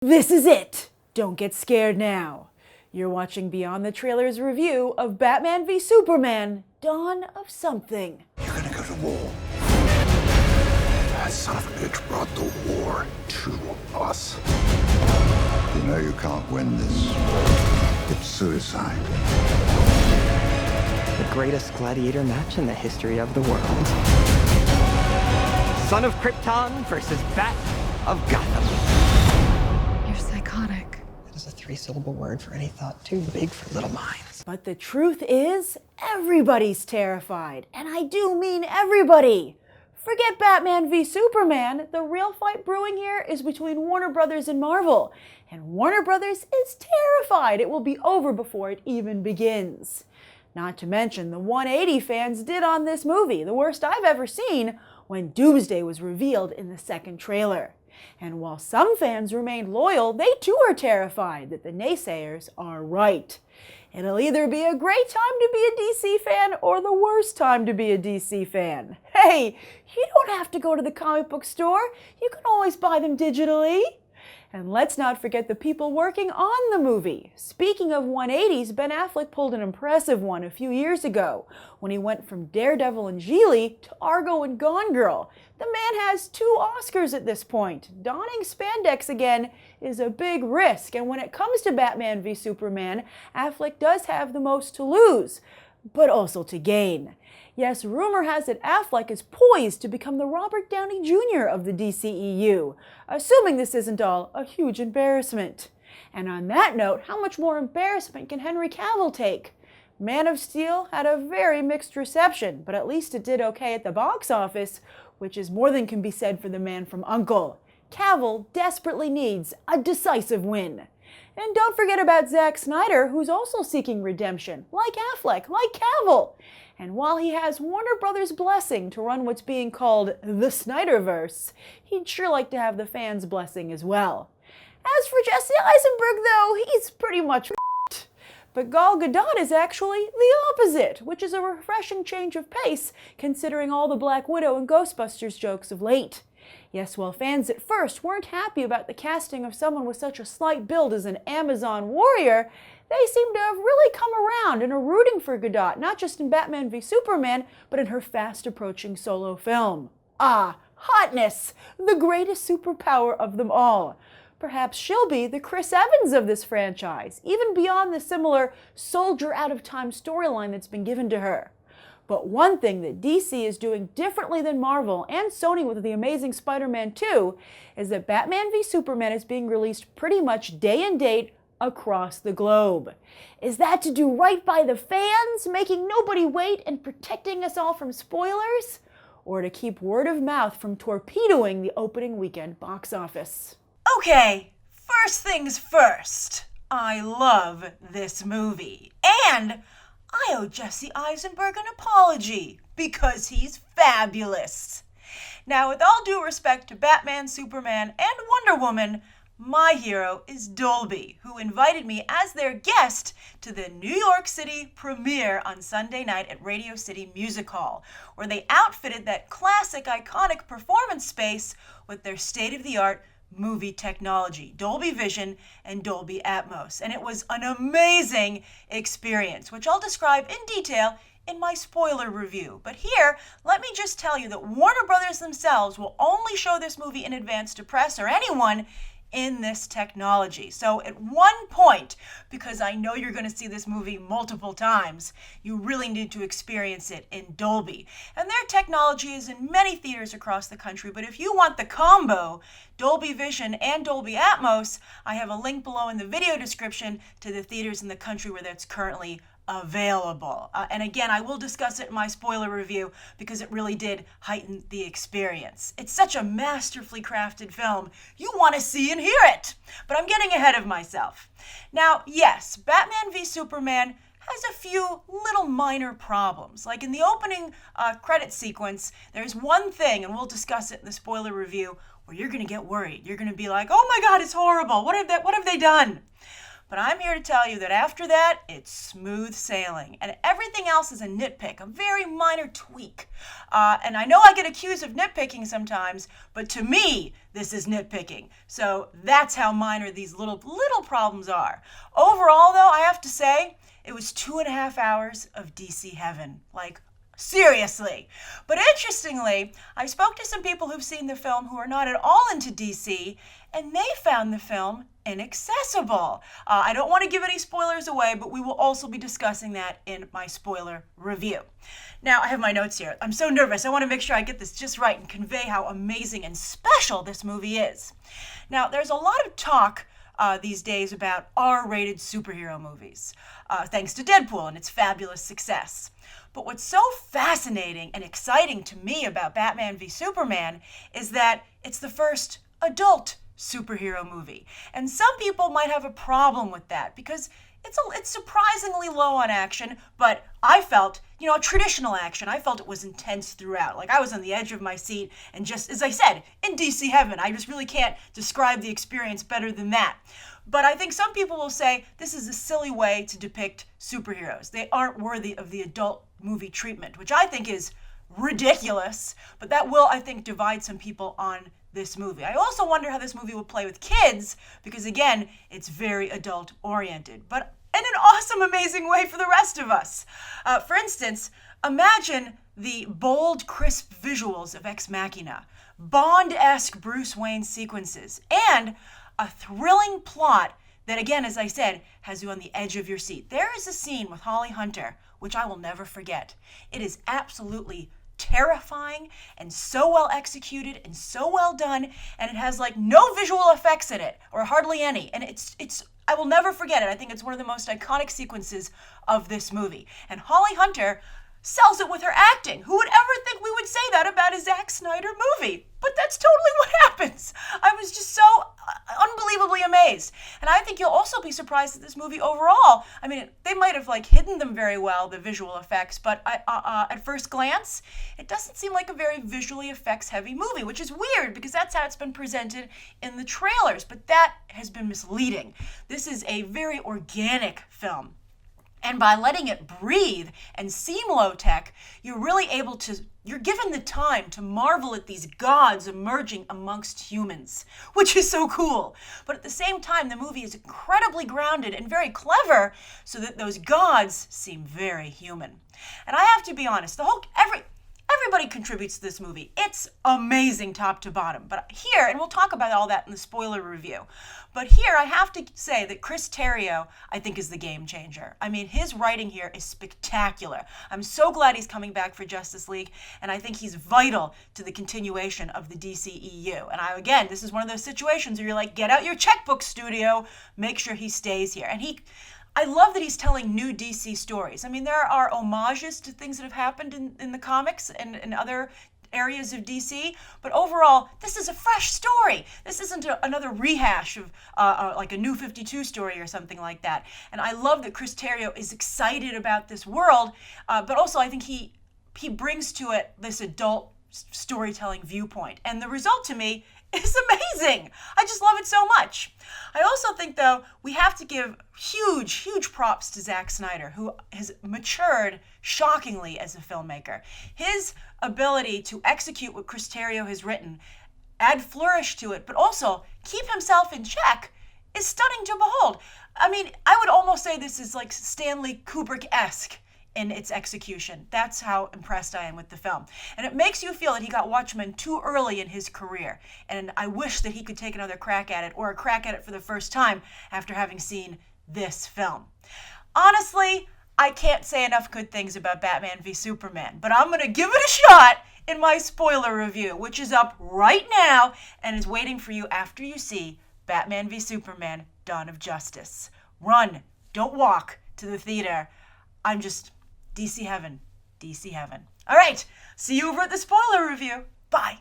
This is it! Don't get scared now. You're watching Beyond the Trailers review of Batman v Superman, Dawn of Something. You're gonna go to war. That son of a bitch brought the war to us. You know you can't win this. It's suicide. The greatest gladiator match in the history of the world. Son of Krypton versus Bat of Gotham. You're psychotic. That is a 3-syllable word for any thought too big for little minds. But the truth is, everybody's terrified. And I do mean everybody. Forget Batman v Superman. The real fight brewing here is between Warner Brothers and Marvel. And Warner Brothers is terrified it will be over before it even begins. Not to mention the 180 fans did on this movie, the worst I've ever seen, when Doomsday was revealed in the second trailer. And while some fans remained loyal, they too are terrified that the naysayers are right. It'll either be a great time to be a DC fan or the worst time to be a DC fan. Hey, you don't have to go to the comic book store. You can always buy them digitally. And let's not forget the people working on the movie. Speaking of 180s, Ben Affleck pulled an impressive one a few years ago when he went from Daredevil and Geely to Argo and Gone Girl. The man has 2 Oscars at this point. Donning spandex again is a big risk, and when it comes to Batman v Superman, Affleck does have the most to lose, but also to gain. Yes, rumor has it Affleck is poised to become the Robert Downey Jr. of the DCEU, assuming this isn't all a huge embarrassment. And on that note, how much more embarrassment can Henry Cavill take? Man of Steel had a very mixed reception, but at least it did okay at the box office, which is more than can be said for the man from U.N.C.L.E. Cavill desperately needs a decisive win. And don't forget about Zack Snyder, who's also seeking redemption, like Affleck, like Cavill. And while he has Warner Brothers' blessing to run what's being called the Snyderverse, he'd sure like to have the fans' blessing as well. As for Jesse Eisenberg, though, he's pretty much f***ed. But Gal Gadot is actually the opposite, which is a refreshing change of pace considering all the Black Widow and Ghostbusters jokes of late. Yes, while fans at first weren't happy about the casting of someone with such a slight build as an Amazon warrior, they seem to have really come around and are rooting for Gadot, not just in Batman v Superman, but in her fast-approaching solo film. Ah, hotness! The greatest superpower of them all. Perhaps she'll be the Chris Evans of this franchise, even beyond the similar soldier-out-of-time storyline that's been given to her. But one thing that DC is doing differently than Marvel and Sony with The Amazing Spider-Man 2 is that Batman v Superman is being released pretty much day and date across the globe. Is that to do right by the fans, making nobody wait and protecting us all from spoilers? Or to keep word of mouth from torpedoing the opening weekend box office? Okay, first things first. I love this movie. And I owe Jesse Eisenberg an apology because he's fabulous. Now, with all due respect to Batman, Superman, and Wonder Woman, my hero is Dolby, who invited me as their guest to the New York City premiere on Sunday night at Radio City Music Hall, where they outfitted that classic, iconic performance space with their state-of-the-art movie technology, Dolby Vision and Dolby Atmos. And it was an amazing experience, which I'll describe in detail in my spoiler review. But here, let me just tell you that Warner Brothers themselves will only show this movie in advance to press or anyone in this technology. So at one point, because I know you're going to see this movie multiple times, you really need to experience it in Dolby. And their technology is in many theaters across the country, but if you want the combo, Dolby Vision and Dolby Atmos, I have a link below in the video description to the theaters in the country where that's currently available. And again, I will discuss it in my spoiler review because it really did heighten the experience. It's such a masterfully crafted film. You want to see and hear it. But I'm getting ahead of myself. Now, yes, Batman v Superman has a few little minor problems. Like in the opening credit sequence, there's one thing, and we'll discuss it in the spoiler review, where you're going to get worried. You're going to be like, oh my God, it's horrible. What have they done? But I'm here to tell you that after that, it's smooth sailing. And everything else is a nitpick, a very minor tweak. And I know I get accused of nitpicking sometimes, but to me, this is nitpicking. So that's how minor these little problems are. Overall, though, I have to say, it was 2.5 hours of DC heaven. Like, seriously. But interestingly, I spoke to some people who've seen the film who are not at all into DC, and they found the film inaccessible. I don't want to give any spoilers away, but we will also be discussing that in my spoiler review. Now, I have my notes here. I'm so nervous. I want to make sure I get this just right and convey how amazing and special this movie is. Now, there's a lot of talk these days about R-rated superhero movies, thanks to Deadpool and its fabulous success. But what's so fascinating and exciting to me about Batman v Superman is that it's the first adult superhero movie. And some people might have a problem with that because it's surprisingly low on action, but I felt, traditional action. I felt it was intense throughout. Like, I was on the edge of my seat, and just, as I said, in DC heaven. I just really can't describe the experience better than that. But I think some people will say this is a silly way to depict superheroes. They aren't worthy of the adult movie treatment, which I think is ridiculous, but that will, I think, divide some people on this movie. I also wonder how this movie will play with kids, because again, it's very adult oriented, but in an awesome, amazing way for the rest of us. For instance, imagine the bold, crisp visuals of Ex Machina, Bond-esque Bruce Wayne sequences, and a thrilling plot that, again, as I said, has you on the edge of your seat. There is a scene with Holly Hunter, which I will never forget. It is absolutely terrifying and so well executed and so well done, and it has like no visual effects in it, or hardly any, and it's I will never forget it. I think it's one of the most iconic sequences of this movie. And Holly Hunter sells it with her acting. Who would ever think we would say that about a Zack Snyder movie? But that's totally what happens. I was just so unbelievably amazed. And I think you'll also be surprised at this movie overall. I mean, they might have hidden them very well, the visual effects, but at first glance, it doesn't seem like a very visually effects heavy movie, which is weird because that's how it's been presented in the trailers, but that has been misleading. This is a very organic film. And by letting it breathe and seem low-tech, you're given the time to marvel at these gods emerging amongst humans, which is so cool. But at the same time, the movie is incredibly grounded and very clever so that those gods seem very human. And I have to be honest, everybody contributes to this movie. It's amazing top to bottom. But here, and we'll talk about all that in the spoiler review, but here I have to say that Chris Terrio, I think, is the game changer. I mean, his writing here is spectacular. I'm so glad he's coming back for Justice League, and I think he's vital to the continuation of the DCEU. And again, this is one of those situations where you're like, get out your checkbook, studio, make sure he stays here. And I love that he's telling new DC stories. I mean, there are homages to things that have happened in the comics and in other areas of DC, but overall, this is a fresh story. This isn't another rehash of like a New 52 story or something like that. And I love that Chris Terrio is excited about this world, but also I think he brings to it this adult storytelling viewpoint. And the result to me is amazing. I just love it so much. I also think, though, we have to give huge props to Zack Snyder, who has matured shockingly as a filmmaker. His ability to execute what Chris Terrio has written, add flourish to it, but also keep himself in check is stunning to behold. I mean, I would almost say this is like Stanley Kubrick-esque in its execution. That's how impressed I am with the film. And it makes you feel that he got Watchmen too early in his career. And I wish that he could take another crack at it, or a crack at it for the first time after having seen this film. Honestly, I can't say enough good things about Batman v Superman, but I'm going to give it a shot in my spoiler review, which is up right now and is waiting for you after you see Batman v Superman: Dawn of Justice. Run, don't walk to the theater. I'm just DC heaven, DC heaven. All right, see you over at the spoiler review. Bye.